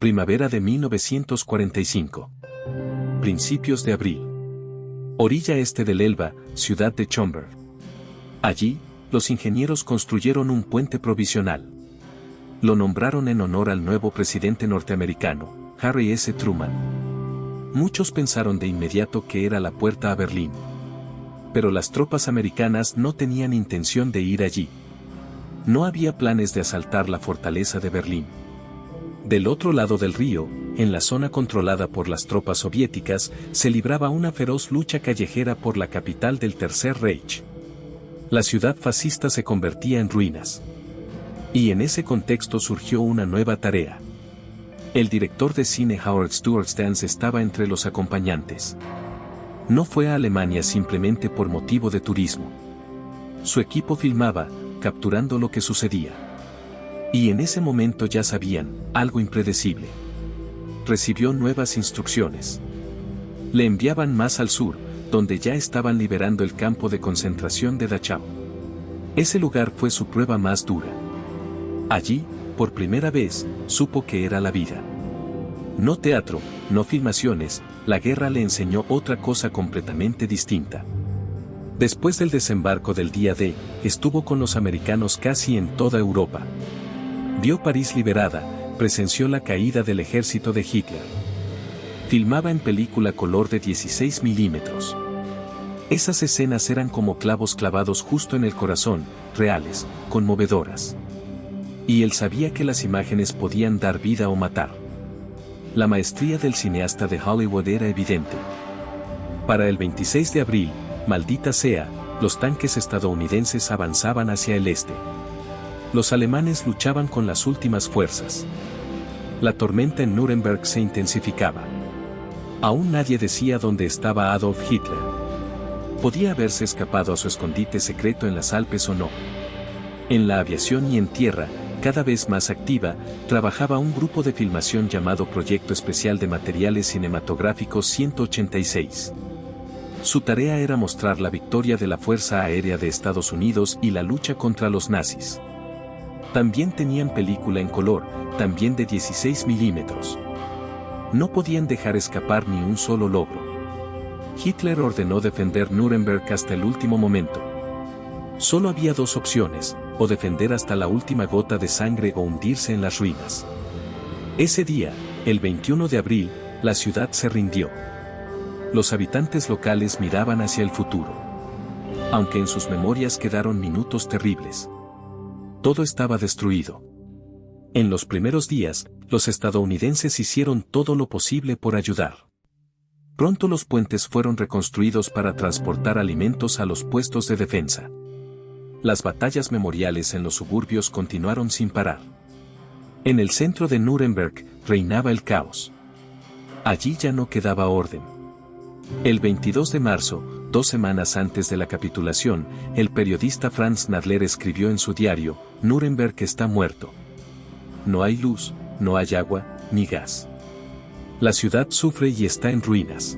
Primavera de 1945. Principios de abril. Orilla este del Elba, ciudad de Chomberg. Allí, los ingenieros construyeron un puente provisional. Lo nombraron en honor al nuevo presidente norteamericano, Harry S. Truman. Muchos pensaron de inmediato que era la puerta a Berlín. Pero las tropas americanas no tenían intención de ir allí. No había planes de asaltar la fortaleza de Berlín. Del otro lado del río, en la zona controlada por las tropas soviéticas, se libraba una feroz lucha callejera por la capital del Tercer Reich. La ciudad fascista se convertía en ruinas. Y en ese contexto surgió una nueva tarea. El director de cine Howard Stewart Stans estaba entre los acompañantes. No fue a Alemania simplemente por motivo de turismo. Su equipo filmaba, capturando lo que sucedía. Y en ese momento ya sabían, algo impredecible. Recibió nuevas instrucciones. Le enviaban más al sur, donde ya estaban liberando el campo de concentración de Dachau. Ese lugar fue su prueba más dura. Allí, por primera vez, supo que era la vida. No teatro, no filmaciones, la guerra le enseñó otra cosa completamente distinta. Después del desembarco del día D, estuvo con los americanos casi en toda Europa. Vio París liberada, presenció la caída del ejército de Hitler. Filmaba en película color de 16 milímetros. Esas escenas eran como clavos clavados justo en el corazón, reales, conmovedoras. Y él sabía que las imágenes podían dar vida o matar. La maestría del cineasta de Hollywood era evidente. Para el 26 de abril, maldita sea, los tanques estadounidenses avanzaban hacia el este. Los alemanes luchaban con las últimas fuerzas. La tormenta en Nuremberg se intensificaba. Aún nadie decía dónde estaba Adolf Hitler. Podía haberse escapado a su escondite secreto en las Alpes o no. En la aviación y en tierra, cada vez más activa, trabajaba un grupo de filmación llamado Proyecto Especial de Materiales Cinematográficos 186. Su tarea era mostrar la victoria de la Fuerza Aérea de Estados Unidos y la lucha contra los nazis. También tenían película en color, también de 16 milímetros. No podían dejar escapar ni un solo logro. Hitler ordenó defender Nuremberg hasta el último momento. Solo había dos opciones, o defender hasta la última gota de sangre o hundirse en las ruinas. Ese día, el 21 de abril, la ciudad se rindió. Los habitantes locales miraban hacia el futuro. Aunque en sus memorias quedaron minutos terribles. Todo estaba destruido. En los primeros días, los estadounidenses hicieron todo lo posible por ayudar. Pronto los puentes fueron reconstruidos para transportar alimentos a los puestos de defensa. Las batallas memoriales en los suburbios continuaron sin parar. En el centro de Nuremberg reinaba el caos. Allí ya no quedaba orden. El 22 de marzo, 2 semanas antes de la capitulación, el periodista Franz Nadler escribió en su diario, Nuremberg está muerto. No hay luz, no hay agua, ni gas. La ciudad sufre y está en ruinas.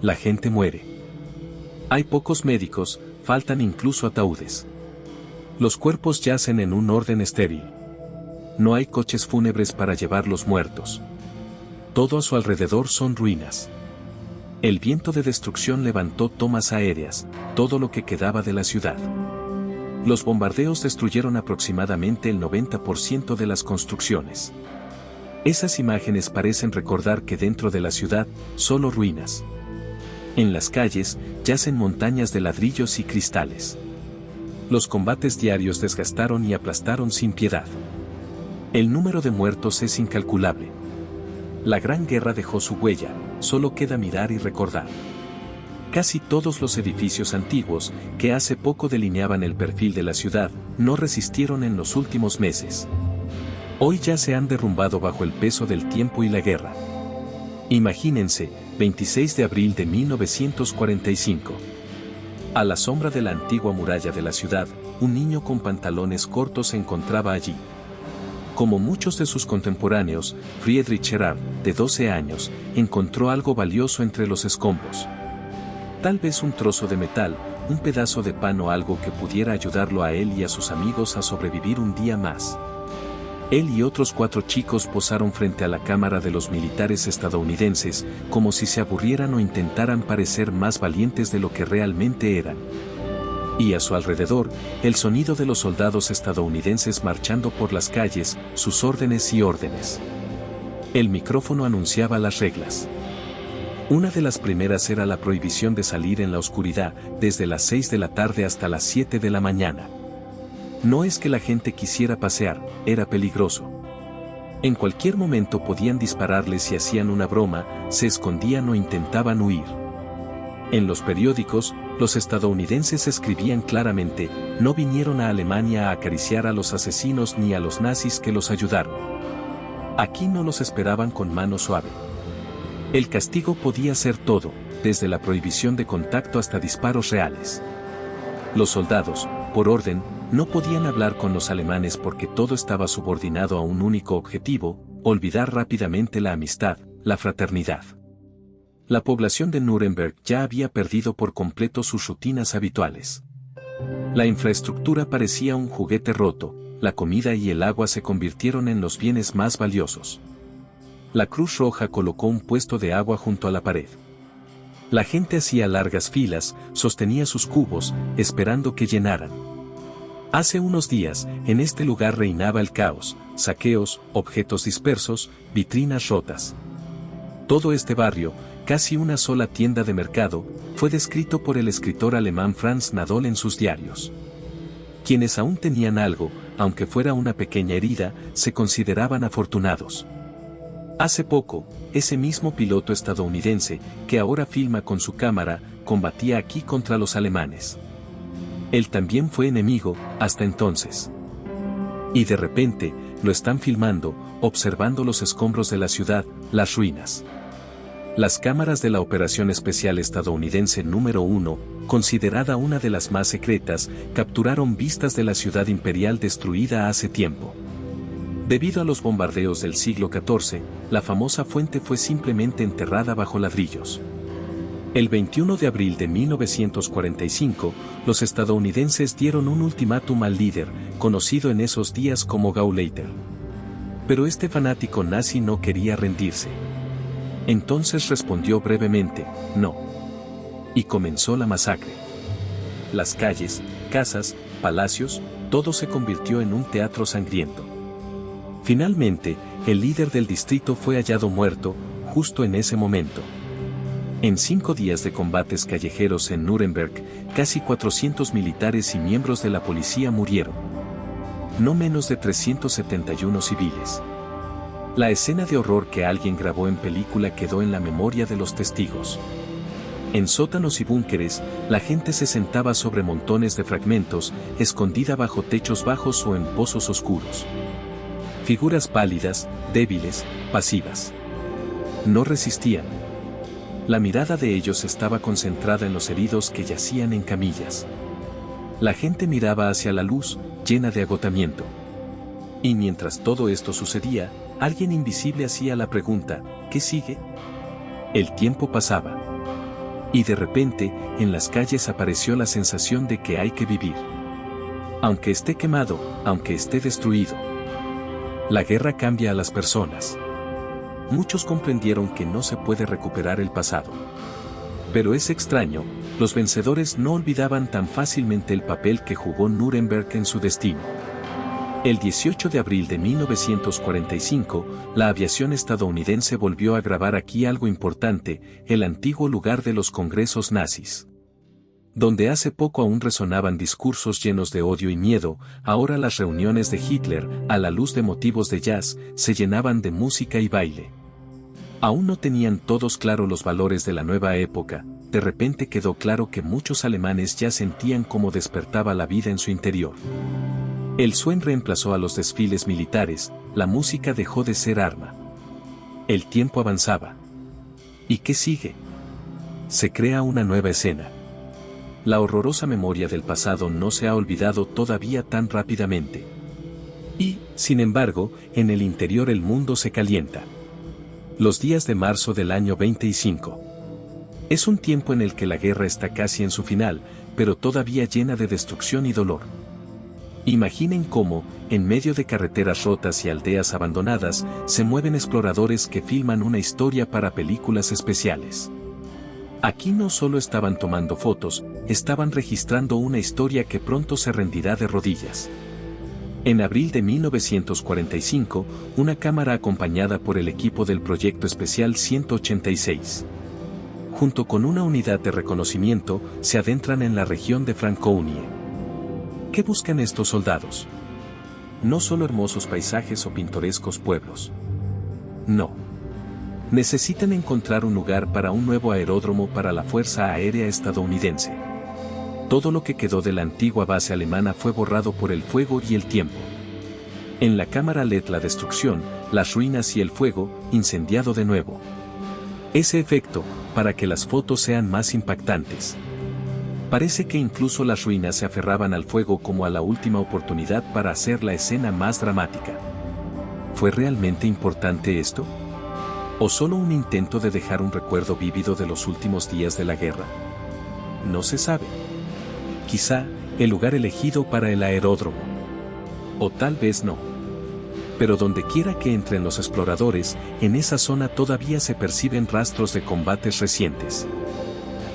La gente muere. Hay pocos médicos, faltan incluso ataúdes. Los cuerpos yacen en un orden estéril. No hay coches fúnebres para llevar los muertos. Todo a su alrededor son ruinas. El viento de destrucción levantó tomas aéreas, todo lo que quedaba de la ciudad. Los bombardeos destruyeron aproximadamente el 90% de las construcciones. Esas imágenes parecen recordar que dentro de la ciudad, solo ruinas. En las calles, yacen montañas de ladrillos y cristales. Los combates diarios desgastaron y aplastaron sin piedad. El número de muertos es incalculable. La Gran Guerra dejó su huella, solo queda mirar y recordar. Casi todos los edificios antiguos, que hace poco delineaban el perfil de la ciudad, no resistieron en los últimos meses. Hoy ya se han derrumbado bajo el peso del tiempo y la guerra. Imagínense, 26 de abril de 1945. A la sombra de la antigua muralla de la ciudad, un niño con pantalones cortos se encontraba allí. Como muchos de sus contemporáneos, Friedrich Gerard, de 12 años, encontró algo valioso entre los escombros. Tal vez un trozo de metal, un pedazo de pan o algo que pudiera ayudarlo a él y a sus amigos a sobrevivir un día más. Él y otros 4 chicos posaron frente a la cámara de los militares estadounidenses, como si se aburrieran o intentaran parecer más valientes de lo que realmente eran. Y a su alrededor, el sonido de los soldados estadounidenses marchando por las calles, sus órdenes y órdenes. El micrófono anunciaba las reglas. Una de las primeras era la prohibición de salir en la oscuridad, desde las 6 de la tarde hasta las 7 de la mañana. No es que la gente quisiera pasear, era peligroso. En cualquier momento podían dispararles si hacían una broma, se escondían o intentaban huir. En los periódicos, los estadounidenses escribían claramente, no vinieron a Alemania a acariciar a los asesinos ni a los nazis que los ayudaron. Aquí no los esperaban con mano suave. El castigo podía ser todo, desde la prohibición de contacto hasta disparos reales. Los soldados, por orden, no podían hablar con los alemanes porque todo estaba subordinado a un único objetivo, olvidar rápidamente la amistad, la fraternidad. La población de Nuremberg ya había perdido por completo sus rutinas habituales. La infraestructura parecía un juguete roto, la comida y el agua se convirtieron en los bienes más valiosos. La Cruz Roja colocó un puesto de agua junto a la pared. La gente hacía largas filas, sostenía sus cubos, esperando que llenaran. Hace unos días, en este lugar reinaba el caos, saqueos, objetos dispersos, vitrinas rotas. Todo este barrio, casi una sola tienda de mercado, fue descrito por el escritor alemán Franz Nadol en sus diarios. Quienes aún tenían algo, aunque fuera una pequeña herida, se consideraban afortunados. Hace poco, ese mismo piloto estadounidense, que ahora filma con su cámara, combatía aquí contra los alemanes. Él también fue enemigo, hasta entonces. Y de repente, lo están filmando, observando los escombros de la ciudad, las ruinas. Las cámaras de la Operación Especial Estadounidense número 1, considerada una de las más secretas, capturaron vistas de la ciudad imperial destruida hace tiempo. Debido a los bombardeos del siglo XIV, la famosa fuente fue simplemente enterrada bajo ladrillos. El 21 de abril de 1945, los estadounidenses dieron un ultimátum al líder, conocido en esos días como Gauleiter. Pero este fanático nazi no quería rendirse. Entonces respondió brevemente, no. Y comenzó la masacre. Las calles, casas, palacios, todo se convirtió en un teatro sangriento. Finalmente, el líder del distrito fue hallado muerto, justo en ese momento. En 5 días de combates callejeros en Nuremberg, casi 400 militares y miembros de la policía murieron. No menos de 371 civiles. La escena de horror que alguien grabó en película quedó en la memoria de los testigos. En sótanos y búnkeres, la gente se sentaba sobre montones de fragmentos, escondida bajo techos bajos o en pozos oscuros. Figuras pálidas, débiles, pasivas. No resistían. La mirada de ellos estaba concentrada en los heridos que yacían en camillas. La gente miraba hacia la luz, llena de agotamiento. Y mientras todo esto sucedía, alguien invisible hacía la pregunta, ¿qué sigue? El tiempo pasaba. Y de repente, en las calles apareció la sensación de que hay que vivir. Aunque esté quemado, aunque esté destruido. La guerra cambia a las personas. Muchos comprendieron que no se puede recuperar el pasado. Pero es extraño, los vencedores no olvidaban tan fácilmente el papel que jugó Nuremberg en su destino. El 18 de abril de 1945, la aviación estadounidense volvió a grabar aquí algo importante, el antiguo lugar de los congresos nazis. Donde hace poco aún resonaban discursos llenos de odio y miedo, ahora las reuniones de Hitler, a la luz de motivos de jazz, se llenaban de música y baile. Aún no tenían todos claro los valores de la nueva época, de repente quedó claro que muchos alemanes ya sentían cómo despertaba la vida en su interior. El swing reemplazó a los desfiles militares, la música dejó de ser arma. El tiempo avanzaba. ¿Y qué sigue? Se crea una nueva escena. La horrorosa memoria del pasado no se ha olvidado todavía tan rápidamente. Y, sin embargo, en el interior el mundo se calienta. Los días de marzo del año 25. Es un tiempo en el que la guerra está casi en su final, pero todavía llena de destrucción y dolor. Imaginen cómo, en medio de carreteras rotas y aldeas abandonadas, se mueven exploradores que filman una historia para películas especiales. Aquí no solo estaban tomando fotos, estaban registrando una historia que pronto se rendirá de rodillas. En abril de 1945, una cámara acompañada por el equipo del Proyecto Especial 186, junto con una unidad de reconocimiento, se adentran en la región de Francounie. ¿Qué buscan estos soldados? No solo hermosos paisajes o pintorescos pueblos. No. Necesitan encontrar un lugar para un nuevo aeródromo para la Fuerza Aérea estadounidense. Todo lo que quedó de la antigua base alemana fue borrado por el fuego y el tiempo. En la cámara LED la destrucción, las ruinas y el fuego, incendiado de nuevo. Ese efecto, para que las fotos sean más impactantes. Parece que incluso las ruinas se aferraban al fuego como a la última oportunidad para hacer la escena más dramática. ¿Fue realmente importante esto? ¿O solo un intento de dejar un recuerdo vívido de los últimos días de la guerra? No se sabe. Quizá, el lugar elegido para el aeródromo. O tal vez no. Pero donde quiera que entren los exploradores, en esa zona todavía se perciben rastros de combates recientes.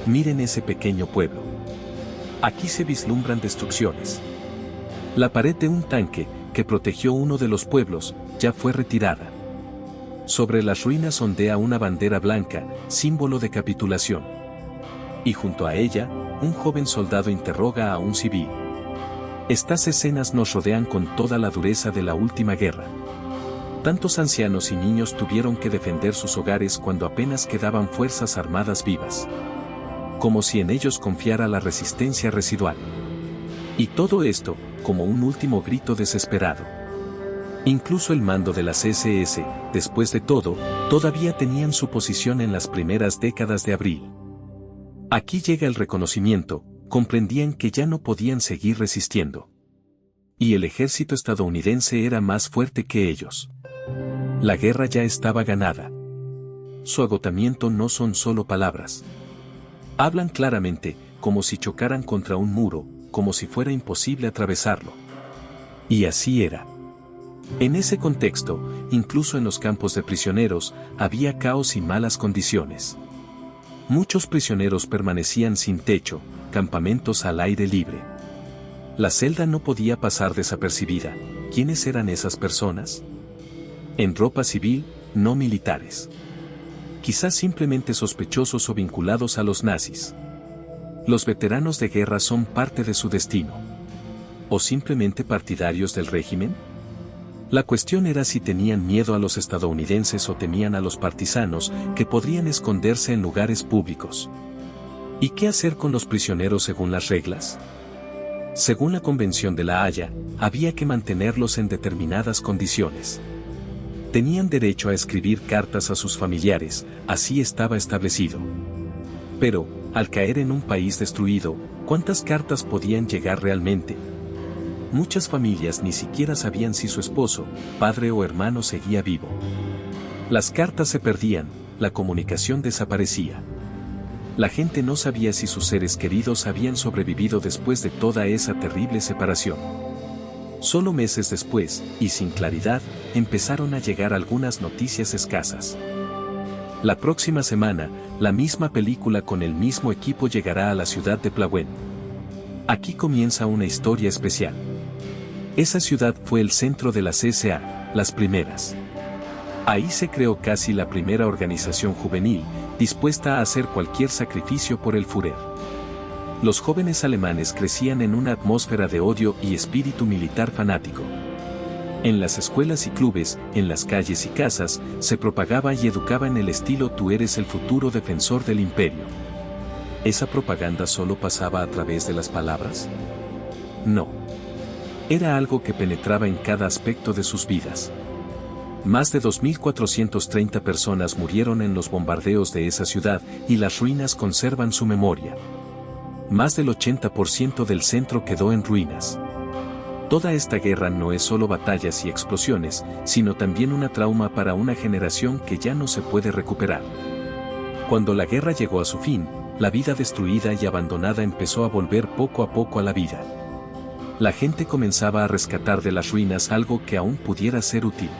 Miren ese pequeño pueblo. Aquí se vislumbran destrucciones. La pared de un tanque, que protegió uno de los pueblos, ya fue retirada. Sobre las ruinas ondea una bandera blanca, símbolo de capitulación. Y junto a ella, un joven soldado interroga a un civil. Estas escenas nos rodean con toda la dureza de la última guerra. Tantos ancianos y niños tuvieron que defender sus hogares cuando apenas quedaban fuerzas armadas vivas. Como si en ellos confiara la resistencia residual. Y todo esto, como un último grito desesperado. Incluso el mando de las SS, después de todo, todavía tenían su posición en las primeras décadas de abril. Aquí llega el reconocimiento, comprendían que ya no podían seguir resistiendo. Y el ejército estadounidense era más fuerte que ellos. La guerra ya estaba ganada. Su agotamiento no son solo palabras. Hablan claramente, como si chocaran contra un muro, como si fuera imposible atravesarlo. Y así era. En ese contexto, incluso en los campos de prisioneros, había caos y malas condiciones. Muchos prisioneros permanecían sin techo, campamentos al aire libre. La celda no podía pasar desapercibida. ¿Quiénes eran esas personas? En ropa civil, no militares. Quizás simplemente sospechosos o vinculados a los nazis. Los veteranos de guerra son parte de su destino. ¿O simplemente partidarios del régimen? La cuestión era si tenían miedo a los estadounidenses o temían a los partisanos, que podrían esconderse en lugares públicos. ¿Y qué hacer con los prisioneros según las reglas? Según la Convención de La Haya, había que mantenerlos en determinadas condiciones. Tenían derecho a escribir cartas a sus familiares, así estaba establecido. Pero, al caer en un país destruido, ¿cuántas cartas podían llegar realmente? Muchas familias ni siquiera sabían si su esposo, padre o hermano seguía vivo. Las cartas se perdían, la comunicación desaparecía. La gente no sabía si sus seres queridos habían sobrevivido después de toda esa terrible separación. Solo meses después, y sin claridad, empezaron a llegar algunas noticias escasas. La próxima semana, la misma película con el mismo equipo llegará a la ciudad de Plauen. Aquí comienza una historia especial. Esa ciudad fue el centro de las SA, las primeras. Ahí se creó casi la primera organización juvenil, dispuesta a hacer cualquier sacrificio por el Führer. Los jóvenes alemanes crecían en una atmósfera de odio y espíritu militar fanático. En las escuelas y clubes, en las calles y casas, se propagaba y educaba en el estilo "tú eres el futuro defensor del imperio". ¿Esa propaganda solo pasaba a través de las palabras? No. Era algo que penetraba en cada aspecto de sus vidas. Más de 2.430 personas murieron en los bombardeos de esa ciudad, y las ruinas conservan su memoria. Más del 80% del centro quedó en ruinas. Toda esta guerra no es solo batallas y explosiones, sino también una trauma para una generación que ya no se puede recuperar. Cuando la guerra llegó a su fin, la vida destruida y abandonada empezó a volver poco a poco a la vida. La gente comenzaba a rescatar de las ruinas algo que aún pudiera ser útil.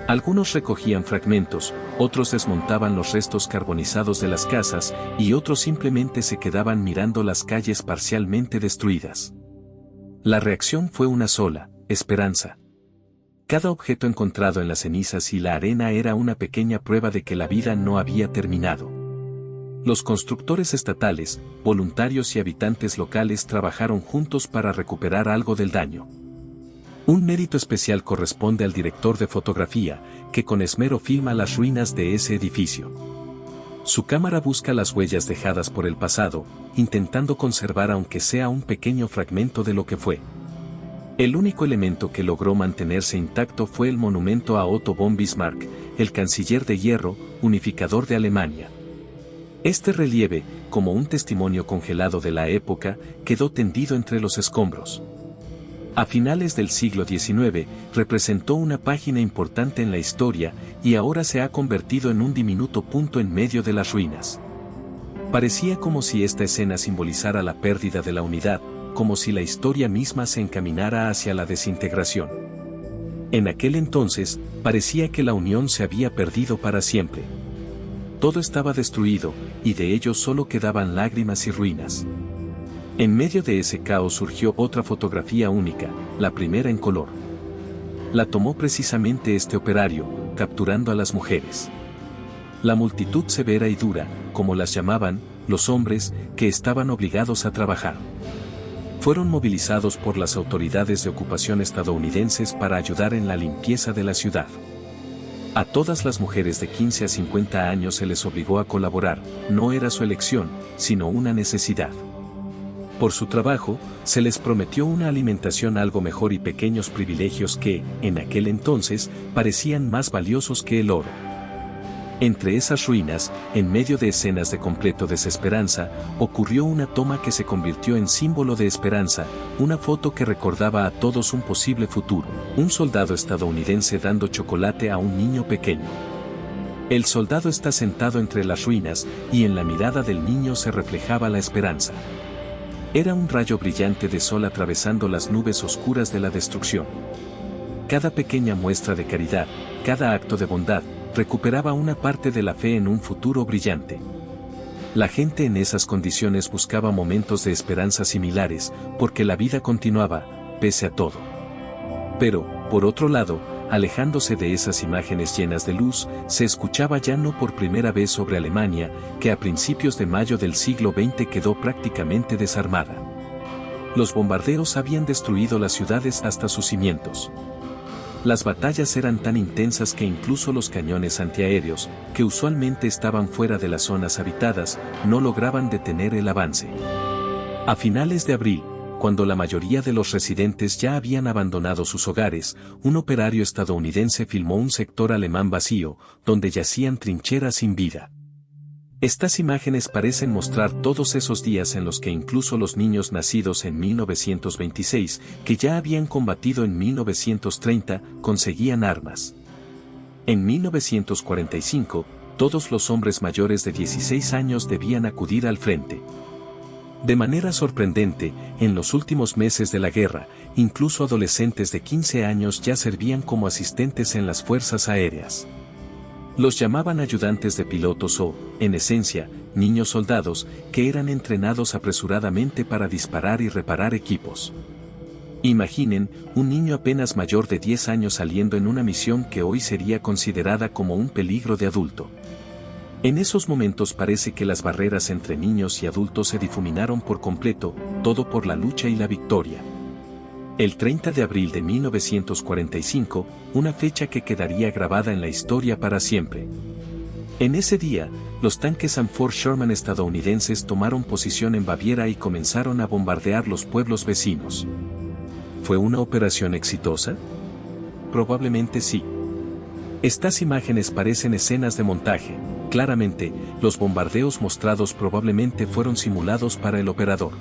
Algunos recogían fragmentos, otros desmontaban los restos carbonizados de las casas y otros simplemente se quedaban mirando las calles parcialmente destruidas. La reacción fue una sola: esperanza. Cada objeto encontrado en las cenizas y la arena era una pequeña prueba de que la vida no había terminado. Los constructores estatales, voluntarios y habitantes locales trabajaron juntos para recuperar algo del daño. Un mérito especial corresponde al director de fotografía, que con esmero filma las ruinas de ese edificio. Su cámara busca las huellas dejadas por el pasado, intentando conservar aunque sea un pequeño fragmento de lo que fue. El único elemento que logró mantenerse intacto fue el monumento a Otto von Bismarck, el canciller de hierro, unificador de Alemania. Este relieve, como un testimonio congelado de la época, quedó tendido entre los escombros. A finales del siglo XIX, representó una página importante en la historia y ahora se ha convertido en un diminuto punto en medio de las ruinas. Parecía como si esta escena simbolizara la pérdida de la unidad, como si la historia misma se encaminara hacia la desintegración. En aquel entonces, parecía que la unión se había perdido para siempre. Todo estaba destruido, y de ello solo quedaban lágrimas y ruinas. En medio de ese caos surgió otra fotografía única, la primera en color. La tomó precisamente este operario, capturando a las mujeres. La multitud severa y dura, como las llamaban, los hombres, que estaban obligados a trabajar. Fueron movilizados por las autoridades de ocupación estadounidenses para ayudar en la limpieza de la ciudad. A todas las mujeres de 15 a 50 años se les obligó a colaborar, no era su elección, sino una necesidad. Por su trabajo, se les prometió una alimentación algo mejor y pequeños privilegios que, en aquel entonces, parecían más valiosos que el oro. Entre esas ruinas, en medio de escenas de completo desesperanza, ocurrió una toma que se convirtió en símbolo de esperanza, una foto que recordaba a todos un posible futuro, un soldado estadounidense dando chocolate a un niño pequeño. El soldado está sentado entre las ruinas, y en la mirada del niño se reflejaba la esperanza. Era un rayo brillante de sol atravesando las nubes oscuras de la destrucción. Cada pequeña muestra de caridad, cada acto de bondad, recuperaba una parte de la fe en un futuro brillante. La gente en esas condiciones buscaba momentos de esperanza similares, porque la vida continuaba, pese a todo. Pero, por otro lado, alejándose de esas imágenes llenas de luz, se escuchaba ya no por primera vez sobre Alemania, que a principios de mayo del siglo XX quedó prácticamente desarmada. Los bombardeos habían destruido las ciudades hasta sus cimientos. Las batallas eran tan intensas que incluso los cañones antiaéreos, que usualmente estaban fuera de las zonas habitadas, no lograban detener el avance. A finales de abril, cuando la mayoría de los residentes ya habían abandonado sus hogares, un operario estadounidense filmó un sector alemán vacío, donde yacían trincheras sin vida. Estas imágenes parecen mostrar todos esos días en los que incluso los niños nacidos en 1926, que ya habían combatido en 1930, conseguían armas. En 1945, todos los hombres mayores de 16 años debían acudir al frente. De manera sorprendente, en los últimos meses de la guerra, incluso adolescentes de 15 años ya servían como asistentes en las fuerzas aéreas. Los llamaban ayudantes de pilotos o, en esencia, niños soldados, que eran entrenados apresuradamente para disparar y reparar equipos. Imaginen, un niño apenas mayor de 10 años saliendo en una misión que hoy sería considerada como un peligro de adulto. En esos momentos parece que las barreras entre niños y adultos se difuminaron por completo, todo por la lucha y la victoria. El 30 de abril de 1945, una fecha que quedaría grabada en la historia para siempre. En ese día, los tanques Sanford Sherman estadounidenses tomaron posición en Baviera y comenzaron a bombardear los pueblos vecinos. ¿Fue una operación exitosa? Probablemente sí. Estas imágenes parecen escenas de montaje. Claramente, los bombardeos mostrados probablemente fueron simulados para el operador.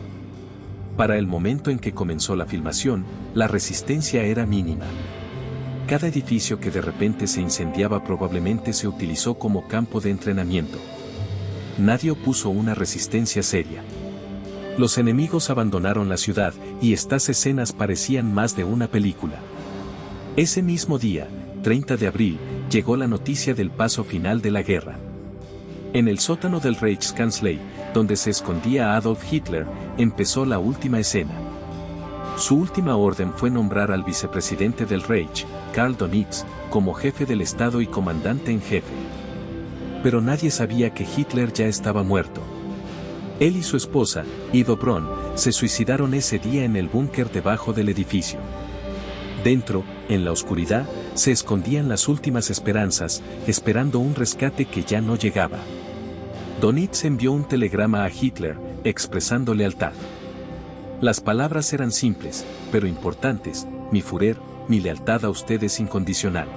Para el momento en que comenzó la filmación, la resistencia era mínima. Cada edificio que de repente se incendiaba probablemente se utilizó como campo de entrenamiento. Nadie opuso una resistencia seria. Los enemigos abandonaron la ciudad, y estas escenas parecían más de una película. Ese mismo día, 30 de abril, llegó la noticia del paso final de la guerra. En el sótano del Reichskanzlei, donde se escondía Adolf Hitler, empezó la última escena. Su última orden fue nombrar al vicepresidente del Reich, Karl Dönitz, como jefe del Estado y comandante en jefe. Pero nadie sabía que Hitler ya estaba muerto. Él y su esposa, Ido Braun, se suicidaron ese día en el búnker debajo del edificio. Dentro, en la oscuridad, se escondían las últimas esperanzas, esperando un rescate que ya no llegaba. Dönitz envió un telegrama a Hitler, expresando lealtad. Las palabras eran simples, pero importantes: mi Führer, mi lealtad a usted es incondicional.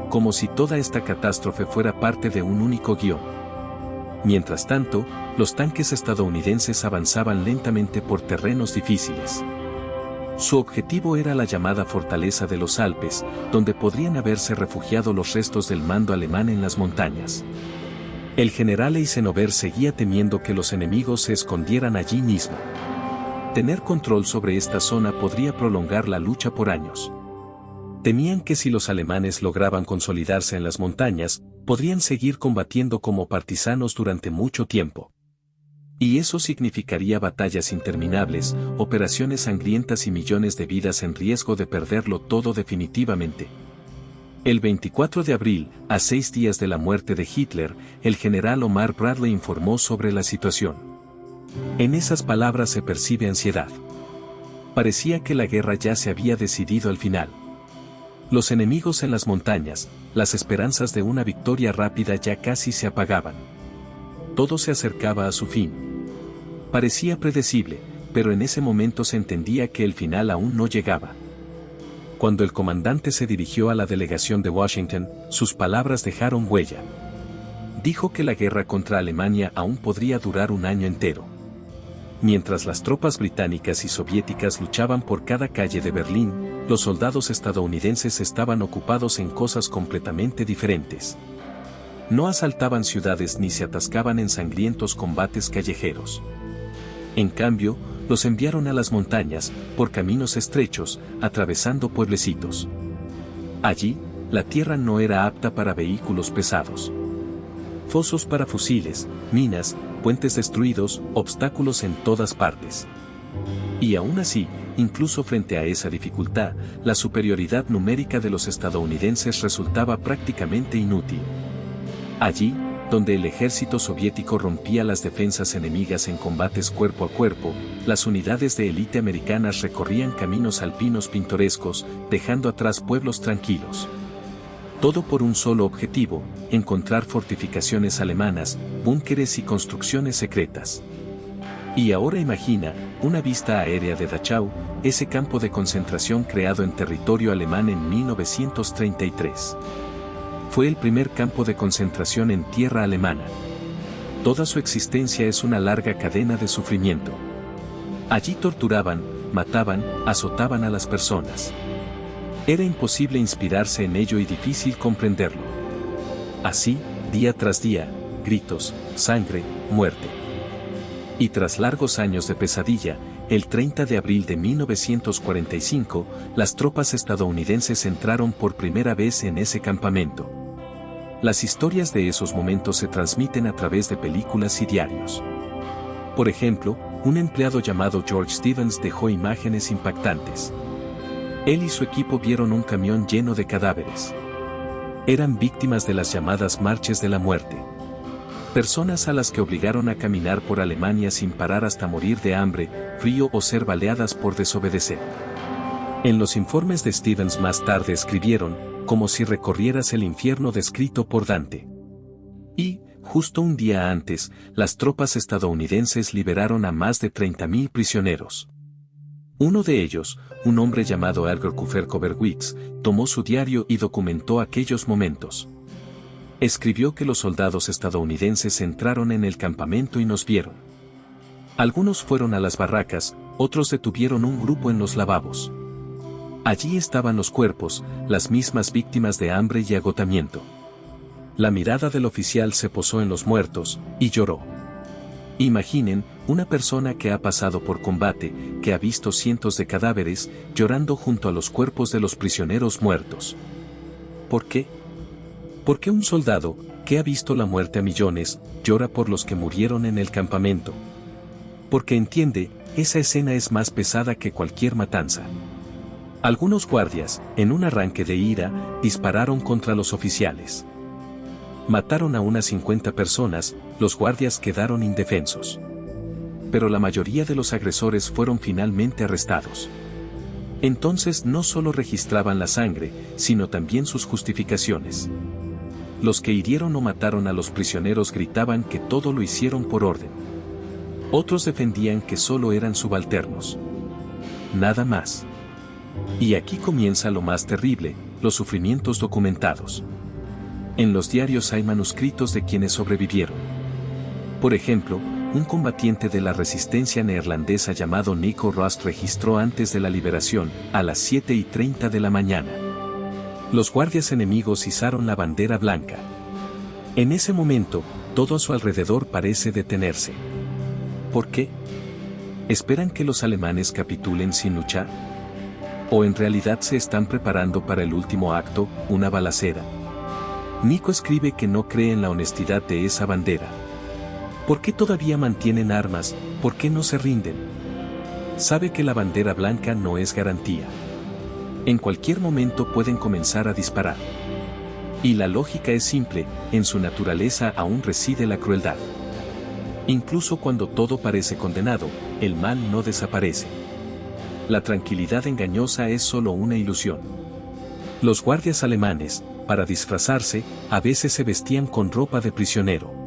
Como si toda esta catástrofe fuera parte de un único guión. Mientras tanto, los tanques estadounidenses avanzaban lentamente por terrenos difíciles. Su objetivo era la llamada Fortaleza de los Alpes, donde podrían haberse refugiado los restos del mando alemán en las montañas. El general Eisenhower seguía temiendo que los enemigos se escondieran allí mismo. Tener control sobre esta zona podría prolongar la lucha por años. Temían que si los alemanes lograban consolidarse en las montañas, podrían seguir combatiendo como partisanos durante mucho tiempo. Y eso significaría batallas interminables, operaciones sangrientas y millones de vidas en riesgo de perderlo todo definitivamente. El 24 de abril, a 6 días de la muerte de Hitler, el general Omar Bradley informó sobre la situación. En esas palabras se percibe ansiedad. Parecía que la guerra ya se había decidido al final. Los enemigos en las montañas, las esperanzas de una victoria rápida ya casi se apagaban. Todo se acercaba a su fin. Parecía predecible, pero en ese momento se entendía que el final aún no llegaba. Cuando el comandante se dirigió a la delegación de Washington, sus palabras dejaron huella. Dijo que la guerra contra Alemania aún podría durar un año entero. Mientras las tropas británicas y soviéticas luchaban por cada calle de Berlín, los soldados estadounidenses estaban ocupados en cosas completamente diferentes. No asaltaban ciudades ni se atascaban en sangrientos combates callejeros. En cambio, los enviaron a las montañas, por caminos estrechos, atravesando pueblecitos. Allí, la tierra no era apta para vehículos pesados. Fosos para fusiles, minas, puentes destruidos, obstáculos en todas partes. Y aún así, incluso frente a esa dificultad, la superioridad numérica de los estadounidenses resultaba prácticamente inútil. Allí, donde el ejército soviético rompía las defensas enemigas en combates cuerpo a cuerpo, las unidades de élite americanas recorrían caminos alpinos pintorescos, dejando atrás pueblos tranquilos. Todo por un solo objetivo: encontrar fortificaciones alemanas, búnkeres y construcciones secretas. Y ahora imagina una vista aérea de Dachau, ese campo de concentración creado en territorio alemán en 1933. Fue el primer campo de concentración en tierra alemana. Toda su existencia es una larga cadena de sufrimiento. Allí torturaban, mataban, azotaban a las personas. Era imposible inspirarse en ello y difícil comprenderlo. Así, día tras día, gritos, sangre, muerte. Y tras largos años de pesadilla, el 30 de abril de 1945, las tropas estadounidenses entraron por primera vez en ese campamento. Las historias de esos momentos se transmiten a través de películas y diarios. Por ejemplo, un empleado llamado George Stevens dejó imágenes impactantes. Él y su equipo vieron un camión lleno de cadáveres. Eran víctimas de las llamadas marches de la muerte. Personas a las que obligaron a caminar por Alemania sin parar hasta morir de hambre, frío o ser baleadas por desobedecer. En los informes de Stevens más tarde escribieron, como si recorrieras el infierno descrito por Dante. Y, justo un día antes, las tropas estadounidenses liberaron a más de 30.000 prisioneros. Uno de ellos, un hombre llamado Edgar Kufer-Koberwitz, tomó su diario y documentó aquellos momentos. Escribió que los soldados estadounidenses entraron en el campamento y nos vieron. Algunos fueron a las barracas, otros detuvieron un grupo en los lavabos. Allí estaban los cuerpos, las mismas víctimas de hambre y agotamiento. La mirada del oficial se posó en los muertos, y lloró. Imaginen, Una persona que ha pasado por combate, que ha visto cientos de cadáveres, llorando junto a los cuerpos de los prisioneros muertos. ¿Por qué? Porque un soldado, que ha visto la muerte a millones, llora por los que murieron en el campamento. Porque entiende, esa escena es más pesada que cualquier matanza. Algunos guardias, en un arranque de ira, dispararon contra los oficiales. Mataron a unas 50 personas, los guardias quedaron indefensos. Pero la mayoría de los agresores fueron finalmente arrestados. Entonces no solo registraban la sangre, sino también sus justificaciones. Los que hirieron o mataron a los prisioneros gritaban que todo lo hicieron por orden. Otros defendían que solo eran subalternos. Nada más. Y aquí comienza lo más terrible, los sufrimientos documentados. En los diarios hay manuscritos de quienes sobrevivieron. Por ejemplo, un combatiente de la resistencia neerlandesa llamado Nico Rust registró antes de la liberación, a las 7:30 de la mañana. Los guardias enemigos izaron la bandera blanca. En ese momento, todo a su alrededor parece detenerse. ¿Por qué? ¿Esperan que los alemanes capitulen sin luchar? ¿O en realidad se están preparando para el último acto, una balacera? Nico escribe que no cree en la honestidad de esa bandera. ¿Por qué todavía mantienen armas? ¿Por qué no se rinden? Sabe que la bandera blanca no es garantía. En cualquier momento pueden comenzar a disparar. Y la lógica es simple, en su naturaleza aún reside la crueldad. Incluso cuando todo parece condenado, el mal no desaparece. La tranquilidad engañosa es solo una ilusión. Los guardias alemanes, para disfrazarse, a veces se vestían con ropa de prisionero.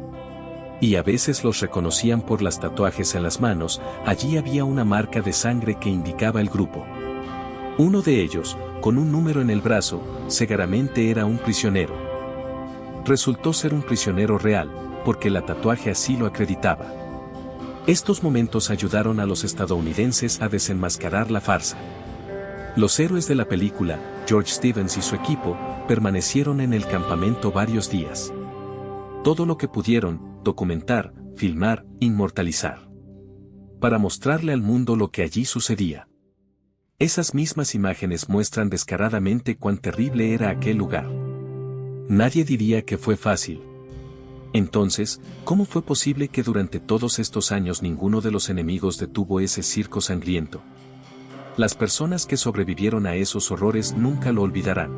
Y a veces los reconocían por los tatuajes en las manos, allí había una marca de sangre que indicaba el grupo. Uno de ellos, con un número en el brazo, seguramente era un prisionero. Resultó ser un prisionero real, porque el tatuaje así lo acreditaba. Estos momentos ayudaron a los estadounidenses a desenmascarar la farsa. Los héroes de la película, George Stevens y su equipo, permanecieron en el campamento varios días. Todo lo que pudieron, documentar, filmar, inmortalizar. Para mostrarle al mundo lo que allí sucedía. Esas mismas imágenes muestran descaradamente cuán terrible era aquel lugar. Nadie diría que fue fácil. Entonces, ¿cómo fue posible que durante todos estos años ninguno de los enemigos detuvo ese circo sangriento? Las personas que sobrevivieron a esos horrores nunca lo olvidarán.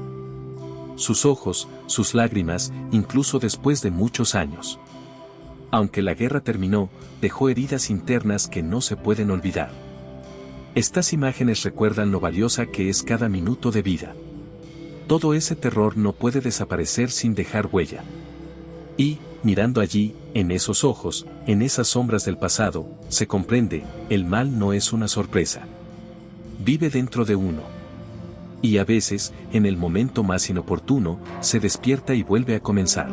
Sus ojos, sus lágrimas, incluso después de muchos años. Aunque la guerra terminó, dejó heridas internas que no se pueden olvidar. Estas imágenes recuerdan lo valiosa que es cada minuto de vida. Todo ese terror no puede desaparecer sin dejar huella. Y, mirando allí, en esos ojos, en esas sombras del pasado, se comprende, el mal no es una sorpresa. Vive dentro de uno. Y a veces, en el momento más inoportuno, se despierta y vuelve a comenzar.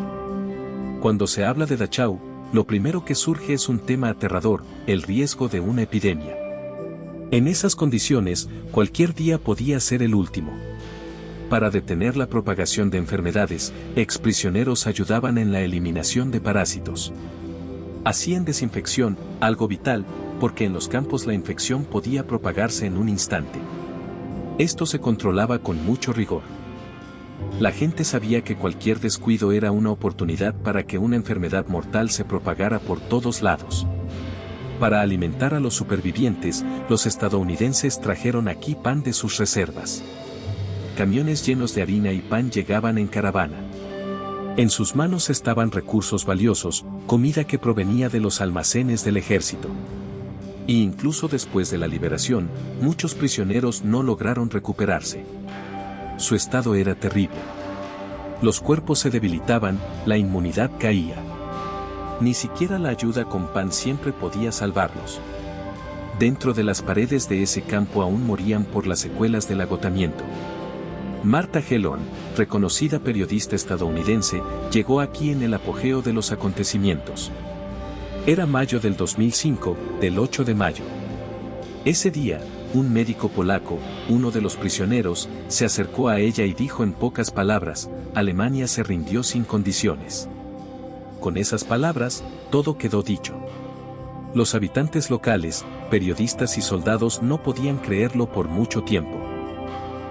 Cuando se habla de Dachau, lo primero que surge es un tema aterrador, el riesgo de una epidemia. En esas condiciones, cualquier día podía ser el último. Para detener la propagación de enfermedades, exprisioneros ayudaban en la eliminación de parásitos. Hacían desinfección, algo vital, porque en los campos la infección podía propagarse en un instante. Esto se controlaba con mucho rigor. La gente sabía que cualquier descuido era una oportunidad para que una enfermedad mortal se propagara por todos lados. Para alimentar a los supervivientes, los estadounidenses trajeron aquí pan de sus reservas. Camiones llenos de harina y pan llegaban en caravana. En sus manos estaban recursos valiosos, comida que provenía de los almacenes del ejército. E incluso después de la liberación, muchos prisioneros no lograron recuperarse. Su estado era terrible. Los cuerpos se debilitaban, la inmunidad caía. Ni siquiera la ayuda con pan siempre podía salvarlos. Dentro de las paredes de ese campo aún morían por las secuelas del agotamiento. Martha Gellhorn, reconocida periodista estadounidense, llegó aquí en el apogeo de los acontecimientos. Era mayo del 2005, del 8 de mayo. Ese día, un médico polaco, uno de los prisioneros, se acercó a ella y dijo en pocas palabras, Alemania se rindió sin condiciones. Con esas palabras, todo quedó dicho. Los habitantes locales, periodistas y soldados no podían creerlo por mucho tiempo.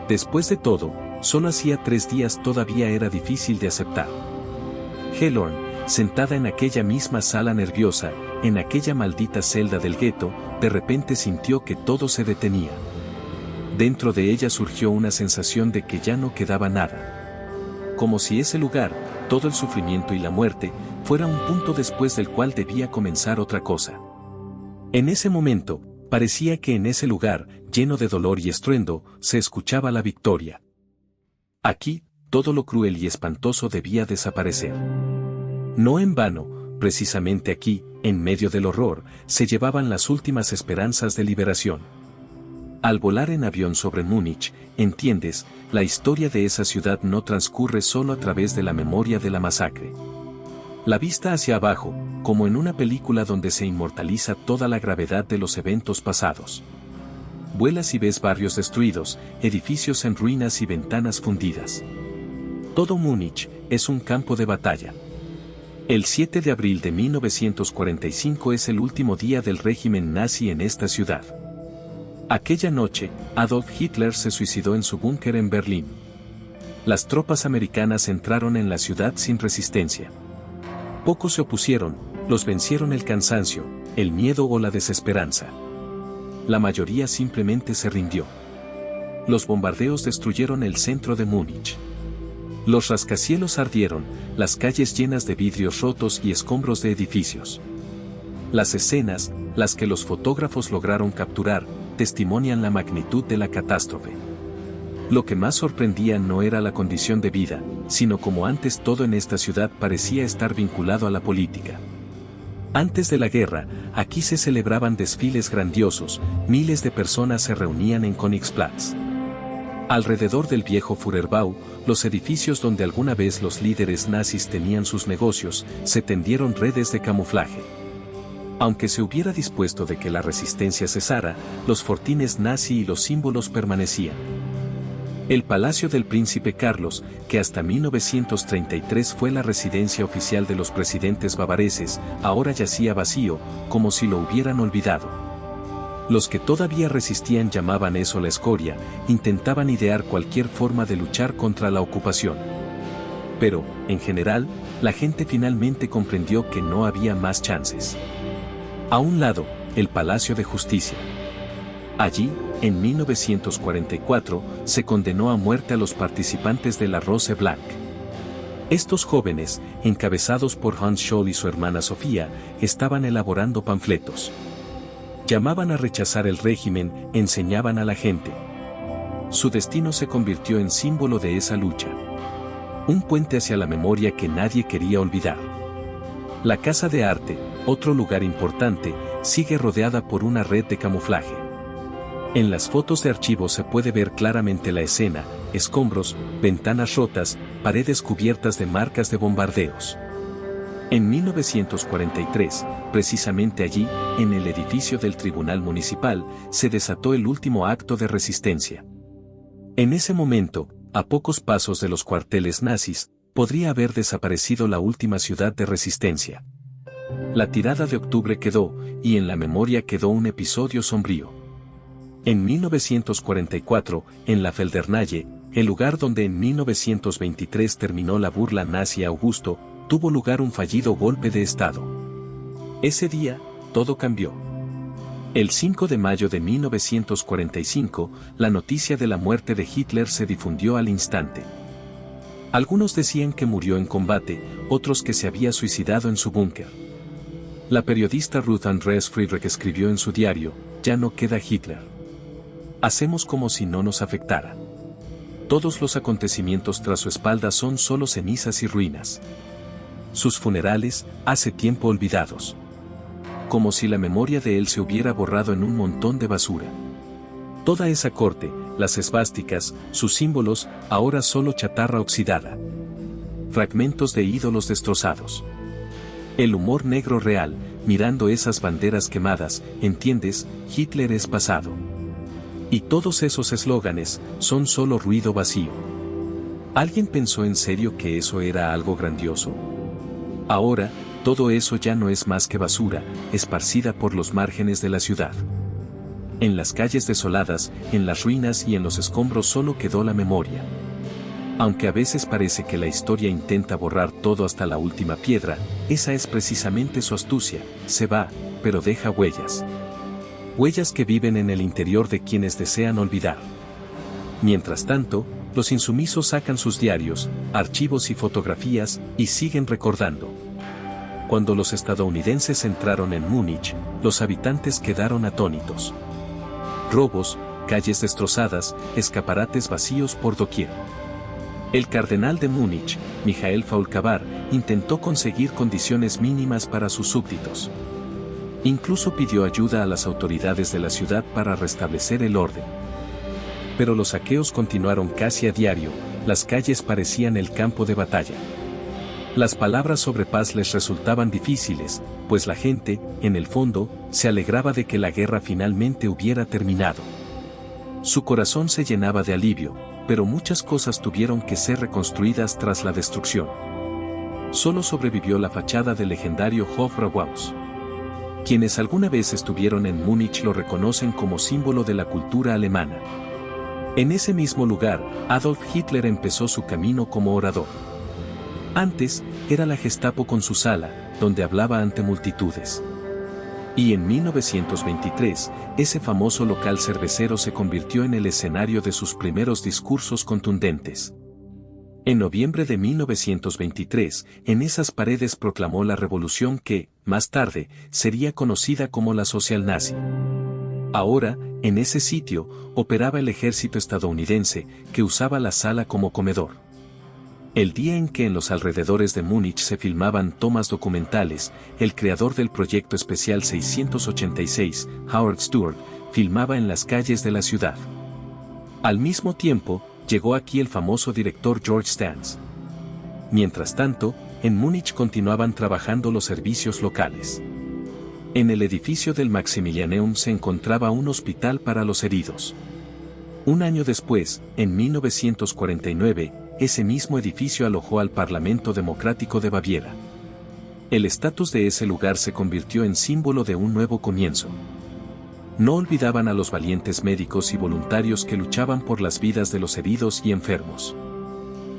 Después de todo, solo hacía 3 días todavía era difícil de aceptar. Hellorn, sentada en aquella misma sala nerviosa, en aquella maldita celda del gueto, de repente sintió que todo se detenía. Dentro de ella surgió una sensación de que ya no quedaba nada. Como si ese lugar, todo el sufrimiento y la muerte, fuera un punto después del cual debía comenzar otra cosa. En ese momento, parecía que en ese lugar, lleno de dolor y estruendo, se escuchaba la victoria. Aquí, todo lo cruel y espantoso debía desaparecer. No en vano, precisamente aquí, en medio del horror, se llevaban las últimas esperanzas de liberación. Al volar en avión sobre Múnich, entiendes, la historia de esa ciudad no transcurre solo a través de la memoria de la masacre. La vista hacia abajo, como en una película donde se inmortaliza toda la gravedad de los eventos pasados. Vuelas y ves barrios destruidos, edificios en ruinas y ventanas fundidas. Todo Múnich es un campo de batalla. El 7 de abril de 1945 es el último día del régimen nazi en esta ciudad. Aquella noche, Adolf Hitler se suicidó en su búnker en Berlín. Las tropas americanas entraron en la ciudad sin resistencia. Pocos se opusieron, los vencieron el cansancio, el miedo o la desesperanza. La mayoría simplemente se rindió. Los bombardeos destruyeron el centro de Múnich. Los rascacielos ardieron, las calles llenas de vidrios rotos y escombros de edificios. Las escenas, las que los fotógrafos lograron capturar, testimonian la magnitud de la catástrofe. Lo que más sorprendía no era la condición de vida, sino como antes todo en esta ciudad parecía estar vinculado a la política. Antes de la guerra, aquí se celebraban desfiles grandiosos, miles de personas se reunían en Königsplatz. Alrededor del viejo Führerbau, los edificios donde alguna vez los líderes nazis tenían sus negocios, se tendieron redes de camuflaje. Aunque se hubiera dispuesto de que la resistencia cesara, los fortines nazi y los símbolos permanecían. El Palacio del Príncipe Carlos, que hasta 1933 fue la residencia oficial de los presidentes bavareses, ahora yacía vacío, como si lo hubieran olvidado. Los que todavía resistían llamaban eso la escoria, intentaban idear cualquier forma de luchar contra la ocupación. Pero, en general, la gente finalmente comprendió que no había más chances. A un lado, el Palacio de Justicia. Allí, en 1944, se condenó a muerte a los participantes de la Rose Blanc. Estos jóvenes, encabezados por Hans Scholl y su hermana Sofía, estaban elaborando panfletos. Llamaban a rechazar el régimen, enseñaban a la gente. Su destino se convirtió en símbolo de esa lucha. Un puente hacia la memoria que nadie quería olvidar. La Casa de Arte, otro lugar importante, sigue rodeada por una red de camuflaje. En las fotos de archivo se puede ver claramente la escena, escombros, ventanas rotas, paredes cubiertas de marcas de bombardeos. En 1943, precisamente allí, en el edificio del Tribunal Municipal, se desató el último acto de resistencia. En ese momento, a pocos pasos de los cuarteles nazis, podría haber desaparecido la última ciudad de resistencia. La tirada de octubre quedó, y en la memoria quedó un episodio sombrío. En 1944, en la Feldherrnhalle, el lugar donde en 1923 terminó la burla nazi a Augusto, tuvo lugar un fallido golpe de Estado. Ese día, todo cambió. El 5 de mayo de 1945, la noticia de la muerte de Hitler se difundió al instante. Algunos decían que murió en combate, otros que se había suicidado en su búnker. La periodista Ruth Andreas Friedrich escribió en su diario, «Ya no queda Hitler. Hacemos como si no nos afectara. Todos los acontecimientos tras su espalda son solo cenizas y ruinas. Sus funerales, hace tiempo olvidados. Como si la memoria de él se hubiera borrado en un montón de basura. Toda esa corte, las esvásticas, sus símbolos, ahora solo chatarra oxidada. Fragmentos de ídolos destrozados. El humor negro real, mirando esas banderas quemadas, entiendes, Hitler es pasado. Y todos esos eslóganes, son solo ruido vacío. ¿Alguien pensó en serio que eso era algo grandioso? Ahora, todo eso ya no es más que basura, esparcida por los márgenes de la ciudad. En las calles desoladas, en las ruinas y en los escombros solo quedó la memoria. Aunque a veces parece que la historia intenta borrar todo hasta la última piedra, esa es precisamente su astucia, se va, pero deja huellas. Huellas que viven en el interior de quienes desean olvidar. Mientras tanto, los insumisos sacan sus diarios, archivos y fotografías, y siguen recordando. Cuando los estadounidenses entraron en Múnich, los habitantes quedaron atónitos. Robos, calles destrozadas, escaparates vacíos por doquier. El cardenal de Múnich, Michael Faulcabar, intentó conseguir condiciones mínimas para sus súbditos. Incluso pidió ayuda a las autoridades de la ciudad para restablecer el orden. Pero los saqueos continuaron casi a diario, las calles parecían el campo de batalla. Las palabras sobre paz les resultaban difíciles, pues la gente, en el fondo, se alegraba de que la guerra finalmente hubiera terminado. Su corazón se llenaba de alivio, pero muchas cosas tuvieron que ser reconstruidas tras la destrucción. Solo sobrevivió la fachada del legendario Hofbräuhaus. Quienes alguna vez estuvieron en Múnich lo reconocen como símbolo de la cultura alemana. En ese mismo lugar, Adolf Hitler empezó su camino como orador. Antes, era la Gestapo con su sala, donde hablaba ante multitudes. Y en 1923, ese famoso local cervecero se convirtió en el escenario de sus primeros discursos contundentes. En noviembre de 1923, en esas paredes proclamó la revolución que, más tarde, sería conocida como la social nazi. Ahora, en ese sitio, operaba el ejército estadounidense, que usaba la sala como comedor. El día en que en los alrededores de Múnich se filmaban tomas documentales, el creador del proyecto especial 686, Howard Stewart, filmaba en las calles de la ciudad. Al mismo tiempo, llegó aquí el famoso director George Stans. Mientras tanto, en Múnich continuaban trabajando los servicios locales. En el edificio del Maximilianeum se encontraba un hospital para los heridos. Un año después, en 1949, ese mismo edificio alojó al Parlamento Democrático de Baviera. El estatus de ese lugar se convirtió en símbolo de un nuevo comienzo. No olvidaban a los valientes médicos y voluntarios que luchaban por las vidas de los heridos y enfermos.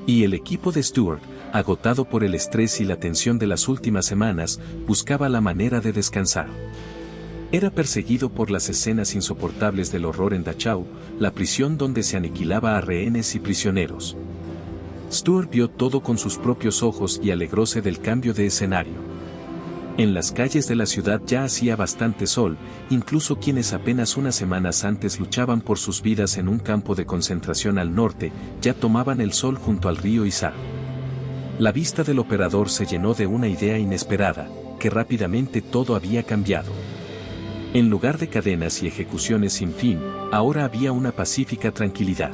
Y el equipo de Stewart, agotado por el estrés y la tensión de las últimas semanas, buscaba la manera de descansar. Era perseguido por las escenas insoportables del horror en Dachau, la prisión donde se aniquilaba a rehenes y prisioneros. Stewart vio todo con sus propios ojos y alegróse del cambio de escenario. En las calles de la ciudad ya hacía bastante sol, incluso quienes apenas unas semanas antes luchaban por sus vidas en un campo de concentración al norte, ya tomaban el sol junto al río Isar. La vista del operador se llenó de una idea inesperada, que rápidamente todo había cambiado. En lugar de cadenas y ejecuciones sin fin, ahora había una pacífica tranquilidad.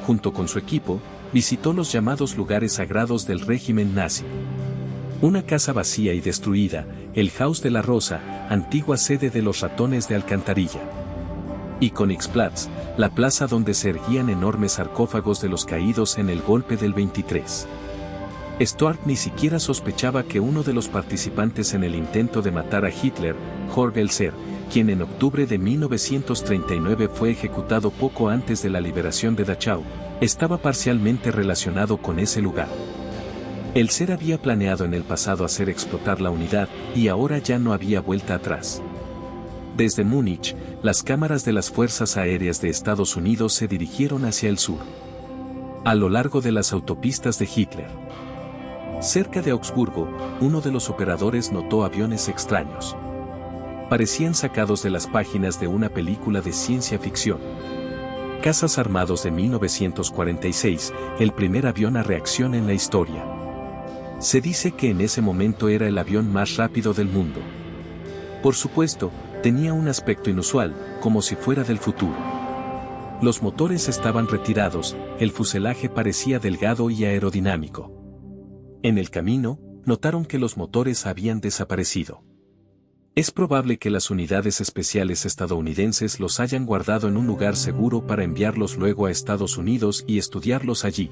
Junto con su equipo, visitó los llamados lugares sagrados del régimen nazi. Una casa vacía y destruida, el Haus de la Rosa, antigua sede de los ratones de alcantarilla. Y Königsplatz, la plaza donde se erguían enormes sarcófagos de los caídos en el golpe del 23. Stuart ni siquiera sospechaba que uno de los participantes en el intento de matar a Hitler, Jorge Elser, quien en octubre de 1939 fue ejecutado poco antes de la liberación de Dachau, estaba parcialmente relacionado con ese lugar. Elser había planeado en el pasado hacer explotar la unidad, y ahora ya no había vuelta atrás. Desde Múnich, las cámaras de las Fuerzas Aéreas de Estados Unidos se dirigieron hacia el sur. A lo largo de las autopistas de Hitler. Cerca de Augsburgo, uno de los operadores notó aviones extraños. Parecían sacados de las páginas de una película de ciencia ficción. Cazas armados de 1946, el primer avión a reacción en la historia. Se dice que en ese momento era el avión más rápido del mundo. Por supuesto, tenía un aspecto inusual, como si fuera del futuro. Los motores estaban retirados, el fuselaje parecía delgado y aerodinámico. En el camino, notaron que los motores habían desaparecido. Es probable que las unidades especiales estadounidenses los hayan guardado en un lugar seguro para enviarlos luego a Estados Unidos y estudiarlos allí.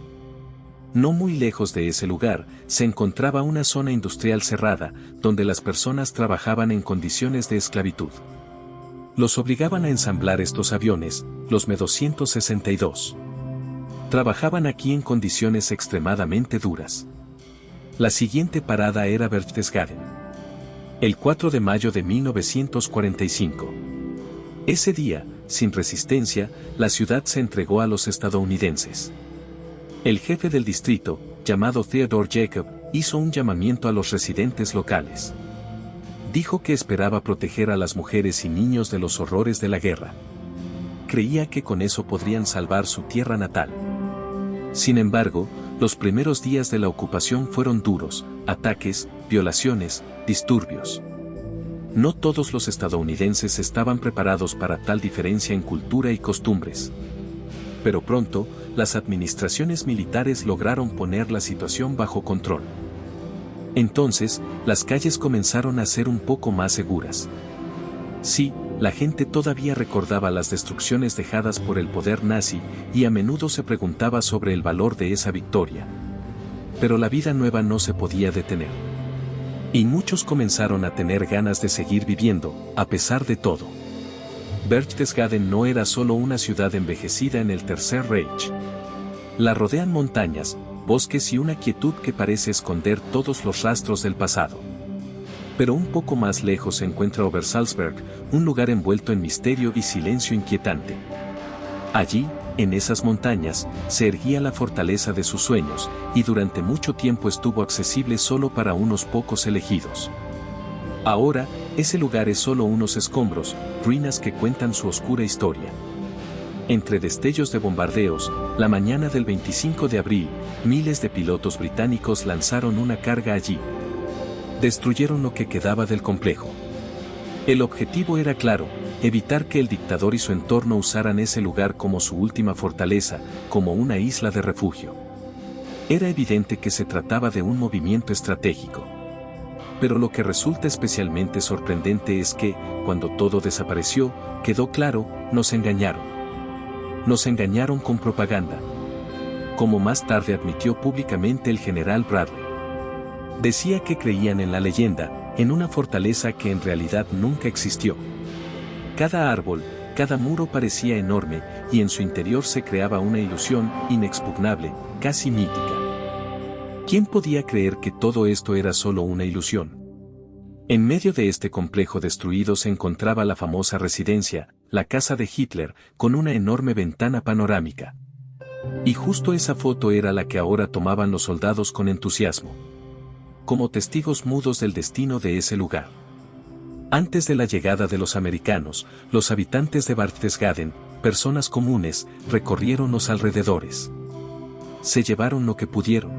No muy lejos de ese lugar, se encontraba una zona industrial cerrada, donde las personas trabajaban en condiciones de esclavitud. Los obligaban a ensamblar estos aviones, los Me-262. Trabajaban aquí en condiciones extremadamente duras. La siguiente parada era Berchtesgaden. El 4 de mayo de 1945. Ese día, sin resistencia, la ciudad se entregó a los estadounidenses. El jefe del distrito, llamado Theodore Jacob, hizo un llamamiento a los residentes locales. Dijo que esperaba proteger a las mujeres y niños de los horrores de la guerra. Creía que con eso podrían salvar su tierra natal. Sin embargo, los primeros días de la ocupación fueron duros: ataques, violaciones, disturbios. No todos los estadounidenses estaban preparados para tal diferencia en cultura y costumbres. Pero pronto, las administraciones militares lograron poner la situación bajo control. Entonces, las calles comenzaron a ser un poco más seguras. Sí, la gente todavía recordaba las destrucciones dejadas por el poder nazi y a menudo se preguntaba sobre el valor de esa victoria. Pero la vida nueva no se podía detener. Y muchos comenzaron a tener ganas de seguir viviendo, a pesar de todo. Berchtesgaden no era solo una ciudad envejecida en el Tercer Reich. La rodean montañas, bosques y una quietud que parece esconder todos los rastros del pasado. Pero un poco más lejos se encuentra Obersalzberg, un lugar envuelto en misterio y silencio inquietante. Allí, en esas montañas, se erguía la fortaleza de sus sueños, y durante mucho tiempo estuvo accesible solo para unos pocos elegidos. Ahora, ese lugar es solo unos escombros, ruinas que cuentan su oscura historia. Entre destellos de bombardeos, la mañana del 25 de abril, miles de pilotos británicos lanzaron una carga allí. Destruyeron lo que quedaba del complejo. El objetivo era claro: evitar que el dictador y su entorno usaran ese lugar como su última fortaleza, como una isla de refugio. Era evidente que se trataba de un movimiento estratégico. Pero lo que resulta especialmente sorprendente es que, cuando todo desapareció, quedó claro: nos engañaron. Nos engañaron con propaganda. Como más tarde admitió públicamente el general Bradley. Decía que creían en la leyenda, en una fortaleza que en realidad nunca existió. Cada árbol, cada muro parecía enorme, y en su interior se creaba una ilusión inexpugnable, casi mítica. ¿Quién podía creer que todo esto era solo una ilusión? En medio de este complejo destruido se encontraba la famosa residencia, la casa de Hitler, con una enorme ventana panorámica. Y justo esa foto era la que ahora tomaban los soldados con entusiasmo, como testigos mudos del destino de ese lugar. Antes de la llegada de los americanos, los habitantes de Berchtesgaden, personas comunes, recorrieron los alrededores. Se llevaron lo que pudieron.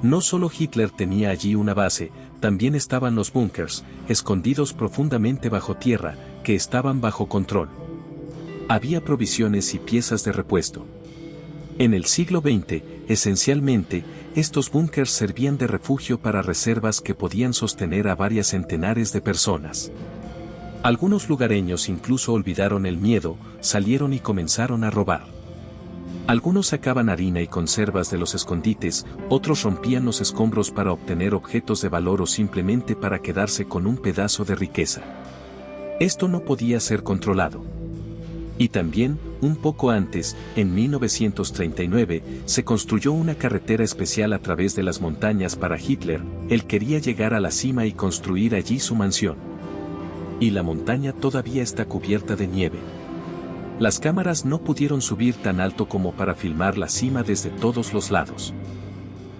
No solo Hitler tenía allí una base, también estaban los búnkers, escondidos profundamente bajo tierra, que estaban bajo control. Había provisiones y piezas de repuesto. En el siglo XX, esencialmente, estos búnkers servían de refugio para reservas que podían sostener a varias centenares de personas. Algunos lugareños incluso olvidaron el miedo, salieron y comenzaron a robar. Algunos sacaban harina y conservas de los escondites, otros rompían los escombros para obtener objetos de valor o simplemente para quedarse con un pedazo de riqueza. Esto no podía ser controlado. Y también, un poco antes, en 1939, se construyó una carretera especial a través de las montañas para Hitler. Él quería llegar a la cima y construir allí su mansión. Y la montaña todavía está cubierta de nieve. Las cámaras no pudieron subir tan alto como para filmar la cima desde todos los lados.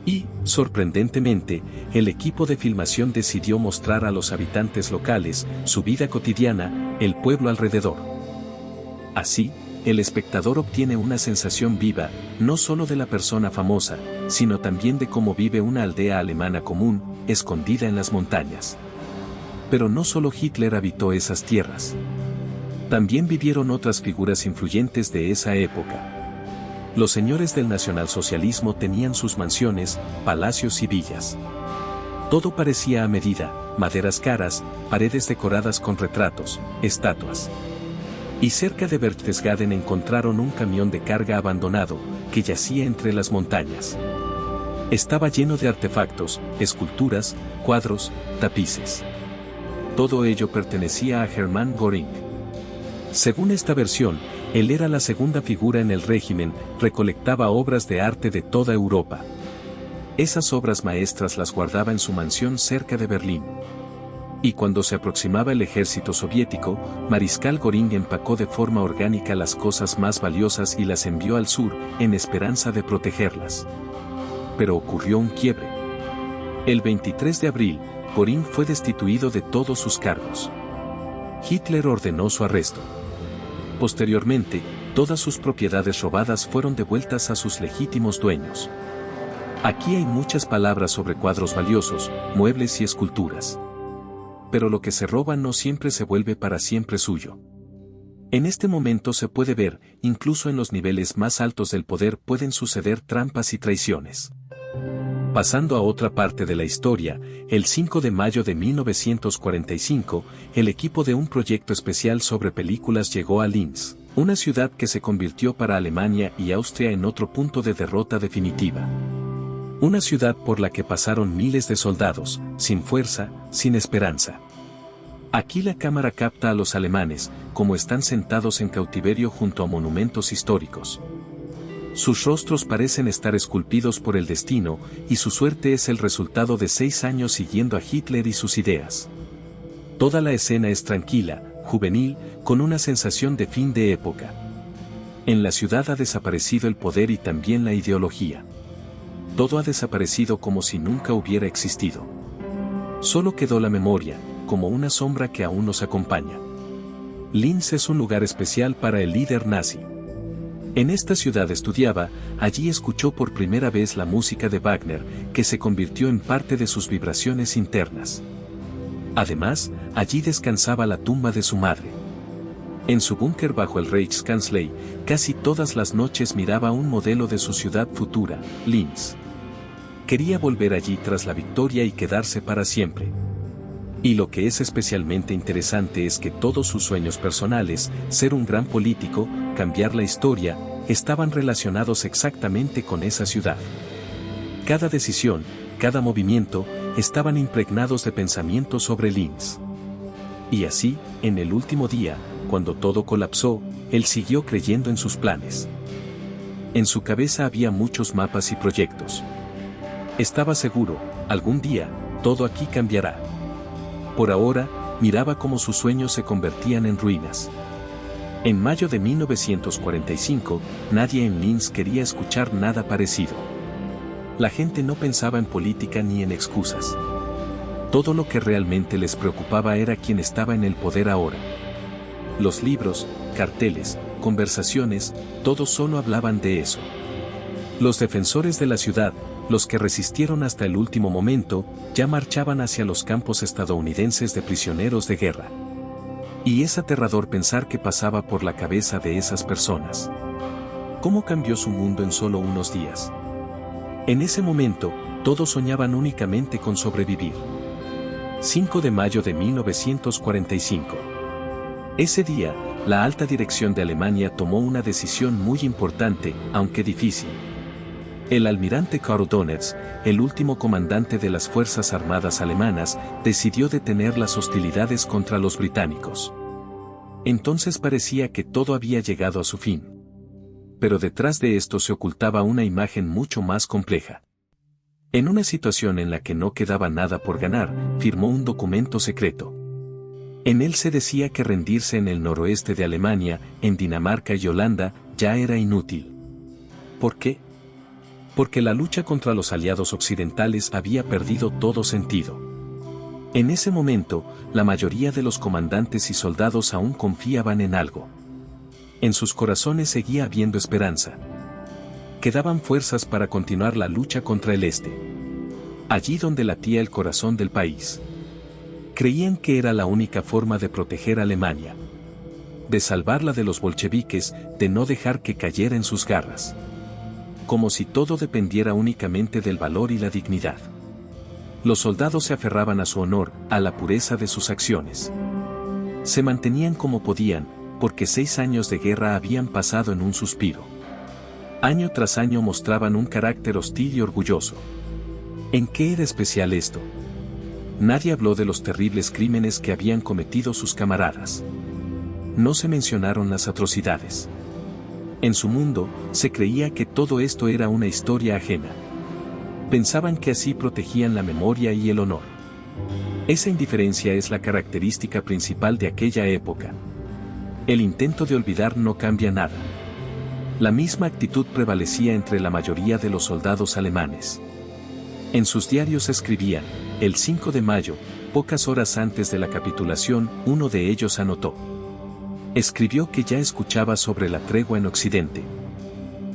Y, sorprendentemente, el equipo de filmación decidió mostrar a los habitantes locales su vida cotidiana, el pueblo alrededor. Así, el espectador obtiene una sensación viva, no solo de la persona famosa, sino también de cómo vive una aldea alemana común, escondida en las montañas. Pero no solo Hitler habitó esas tierras. También vivieron otras figuras influyentes de esa época. Los señores del nacionalsocialismo tenían sus mansiones, palacios y villas. Todo parecía a medida: maderas caras, paredes decoradas con retratos, estatuas. Y cerca de Berchtesgaden encontraron un camión de carga abandonado, que yacía entre las montañas. Estaba lleno de artefactos, esculturas, cuadros, tapices. Todo ello pertenecía a Hermann Göring. Según esta versión, él era la segunda figura en el régimen, recolectaba obras de arte de toda Europa. Esas obras maestras las guardaba en su mansión cerca de Berlín. Y cuando se aproximaba el ejército soviético, Mariscal Göring empacó de forma orgánica las cosas más valiosas y las envió al sur, en esperanza de protegerlas. Pero ocurrió un quiebre. El 23 de abril, Göring fue destituido de todos sus cargos. Hitler ordenó su arresto. Posteriormente, todas sus propiedades robadas fueron devueltas a sus legítimos dueños. Aquí hay muchas palabras sobre cuadros valiosos, muebles y esculturas. Pero lo que se roba no siempre se vuelve para siempre suyo. En este momento se puede ver, incluso en los niveles más altos del poder pueden suceder trampas y traiciones. Pasando a otra parte de la historia, el 5 de mayo de 1945, el equipo de un proyecto especial sobre películas llegó a Linz, una ciudad que se convirtió para Alemania y Austria en otro punto de derrota definitiva. Una ciudad por la que pasaron miles de soldados, sin fuerza, sin esperanza. Aquí la cámara capta a los alemanes, como están sentados en cautiverio junto a monumentos históricos. Sus rostros parecen estar esculpidos por el destino, y su suerte es el resultado de 6 años siguiendo a Hitler y sus ideas. Toda la escena es tranquila, juvenil, con una sensación de fin de época. En la ciudad ha desaparecido el poder y también la ideología. Todo ha desaparecido como si nunca hubiera existido. Solo quedó la memoria, como una sombra que aún nos acompaña. Linz es un lugar especial para el líder nazi. En esta ciudad estudiaba, allí escuchó por primera vez la música de Wagner, que se convirtió en parte de sus vibraciones internas. Además, allí descansaba la tumba de su madre. En su búnker bajo el Reichskanzlei, casi todas las noches miraba un modelo de su ciudad futura, Linz. Quería volver allí tras la victoria y quedarse para siempre. Y lo que es especialmente interesante es que todos sus sueños personales, ser un gran político, cambiar la historia, estaban relacionados exactamente con esa ciudad. Cada decisión, cada movimiento, estaban impregnados de pensamientos sobre Linz. Y así, en el último día, cuando todo colapsó, él siguió creyendo en sus planes. En su cabeza había muchos mapas y proyectos. Estaba seguro, algún día, todo aquí cambiará. Por ahora, miraba cómo sus sueños se convertían en ruinas. En mayo de 1945, nadie en Linz quería escuchar nada parecido. La gente no pensaba en política ni en excusas. Todo lo que realmente les preocupaba era quién estaba en el poder ahora. Los libros, carteles, conversaciones, todos solo hablaban de eso. Los defensores de la ciudad, los que resistieron hasta el último momento, ya marchaban hacia los campos estadounidenses de prisioneros de guerra. Y es aterrador pensar qué pasaba por la cabeza de esas personas. ¿Cómo cambió su mundo en solo unos días? En ese momento, todos soñaban únicamente con sobrevivir. 5 de mayo de 1945. Ese día, la alta dirección de Alemania tomó una decisión muy importante, aunque difícil. El almirante Karl Donitz, el último comandante de las Fuerzas Armadas alemanas, decidió detener las hostilidades contra los británicos. Entonces parecía que todo había llegado a su fin. Pero detrás de esto se ocultaba una imagen mucho más compleja. En una situación en la que no quedaba nada por ganar, firmó un documento secreto. En él se decía que rendirse en el noroeste de Alemania, en Dinamarca y Holanda, ya era inútil. ¿Por qué? Porque la lucha contra los aliados occidentales había perdido todo sentido. En ese momento, la mayoría de los comandantes y soldados aún confiaban en algo. En sus corazones seguía habiendo esperanza. Quedaban fuerzas para continuar la lucha contra el este. Allí donde latía el corazón del país. Creían que era la única forma de proteger a Alemania. De salvarla de los bolcheviques, de no dejar que cayera en sus garras. Como si todo dependiera únicamente del valor y la dignidad. Los soldados se aferraban a su honor, a la pureza de sus acciones. Se mantenían como podían, porque 6 años de guerra habían pasado en un suspiro. Año tras año mostraban un carácter hostil y orgulloso. ¿En qué era especial esto? Nadie habló de los terribles crímenes que habían cometido sus camaradas. No se mencionaron las atrocidades. En su mundo, se creía que todo esto era una historia ajena. Pensaban que así protegían la memoria y el honor. Esa indiferencia es la característica principal de aquella época. El intento de olvidar no cambia nada. La misma actitud prevalecía entre la mayoría de los soldados alemanes. En sus diarios escribían: el 5 de mayo, pocas horas antes de la capitulación, uno de ellos anotó. Escribió que ya escuchaba sobre la tregua en Occidente.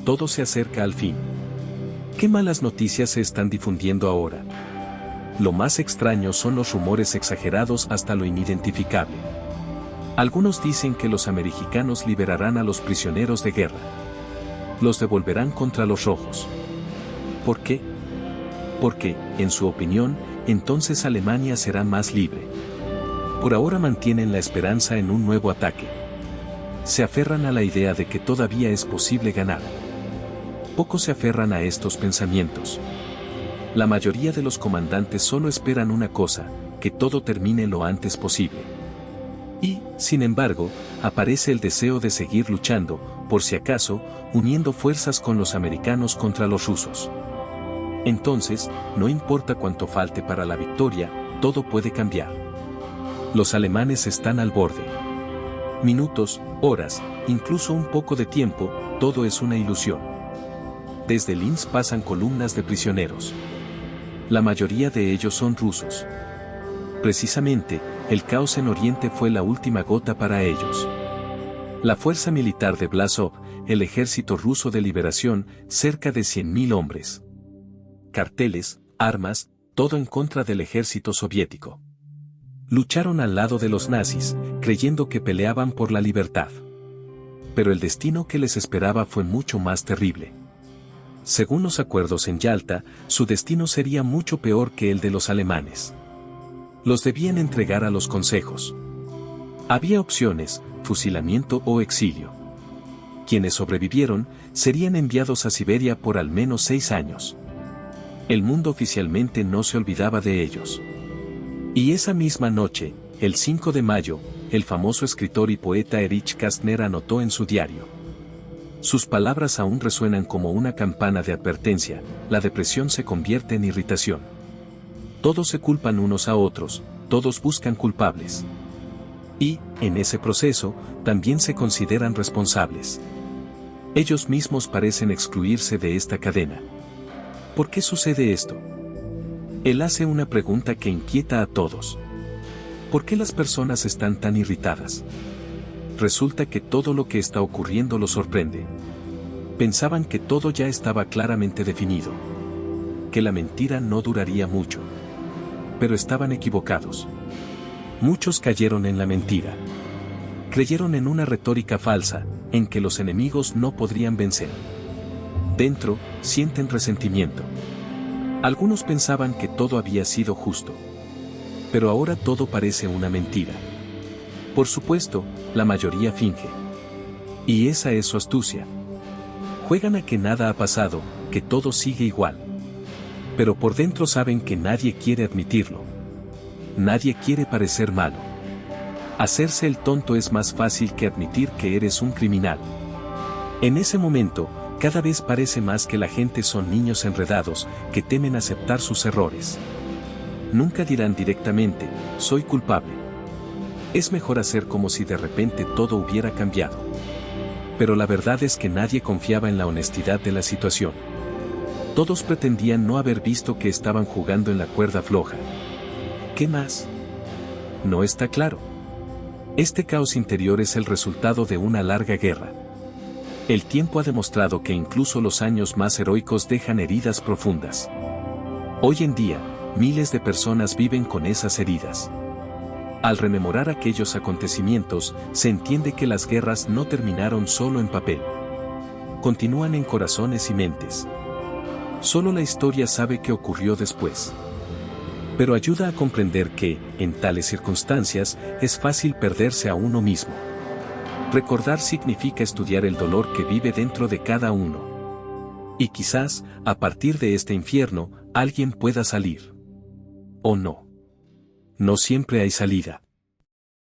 Todo se acerca al fin. ¿Qué malas noticias se están difundiendo ahora? Lo más extraño son los rumores exagerados hasta lo inidentificable. Algunos dicen que los americanos liberarán a los prisioneros de guerra. Los devolverán contra los rojos. ¿Por qué? Porque, en su opinión, entonces Alemania será más libre. Por ahora mantienen la esperanza en un nuevo ataque. Se aferran a la idea de que todavía es posible ganar. Pocos se aferran a estos pensamientos. La mayoría de los comandantes solo esperan una cosa: que todo termine lo antes posible. Y, sin embargo, aparece el deseo de seguir luchando, por si acaso, uniendo fuerzas con los americanos contra los rusos. Entonces, no importa cuánto falte para la victoria, todo puede cambiar. Los alemanes están al borde. Minutos, horas, incluso un poco de tiempo, todo es una ilusión. Desde Linz pasan columnas de prisioneros. La mayoría de ellos son rusos. Precisamente, el caos en Oriente fue la última gota para ellos. La fuerza militar de Blasov, el ejército ruso de liberación, cerca de 100.000 hombres. Carteles, armas, todo en contra del ejército soviético. Lucharon al lado de los nazis, creyendo que peleaban por la libertad. Pero el destino que les esperaba fue mucho más terrible. Según los acuerdos en Yalta, su destino sería mucho peor que el de los alemanes. Los debían entregar a los consejos. Había opciones: fusilamiento o exilio. Quienes sobrevivieron, serían enviados a Siberia por al menos 6 años. El mundo oficialmente no se olvidaba de ellos. Y esa misma noche, el 5 de mayo, el famoso escritor y poeta Erich Kästner anotó en su diario. Sus palabras aún resuenan como una campana de advertencia: la depresión se convierte en irritación. Todos se culpan unos a otros, todos buscan culpables. Y, en ese proceso, también se consideran responsables. Ellos mismos parecen excluirse de esta cadena. ¿Por qué sucede esto? Él hace una pregunta que inquieta a todos. ¿Por qué las personas están tan irritadas? Resulta que todo lo que está ocurriendo los sorprende. Pensaban que todo ya estaba claramente definido. Que la mentira no duraría mucho. Pero estaban equivocados. Muchos cayeron en la mentira. Creyeron en una retórica falsa, en que los enemigos no podrían vencer. Dentro, sienten resentimiento. Algunos pensaban que todo había sido justo. Pero ahora todo parece una mentira. Por supuesto, la mayoría finge. Y esa es su astucia. Juegan a que nada ha pasado, que todo sigue igual. Pero por dentro saben que nadie quiere admitirlo. Nadie quiere parecer malo. Hacerse el tonto es más fácil que admitir que eres un criminal. En ese momento, cada vez parece más que la gente son niños enredados, que temen aceptar sus errores. Nunca dirán directamente: soy culpable. Es mejor hacer como si de repente todo hubiera cambiado. Pero la verdad es que nadie confiaba en la honestidad de la situación. Todos pretendían no haber visto que estaban jugando en la cuerda floja. ¿Qué más? No está claro. Este caos interior es el resultado de una larga guerra. El tiempo ha demostrado que incluso los años más heroicos dejan heridas profundas. Hoy en día, miles de personas viven con esas heridas. Al rememorar aquellos acontecimientos, se entiende que las guerras no terminaron solo en papel. Continúan en corazones y mentes. Solo la historia sabe qué ocurrió después. Pero ayuda a comprender que, en tales circunstancias, es fácil perderse a uno mismo. Recordar significa estudiar el dolor que vive dentro de cada uno. Y quizás, a partir de este infierno, alguien pueda salir. O no. No siempre hay salida.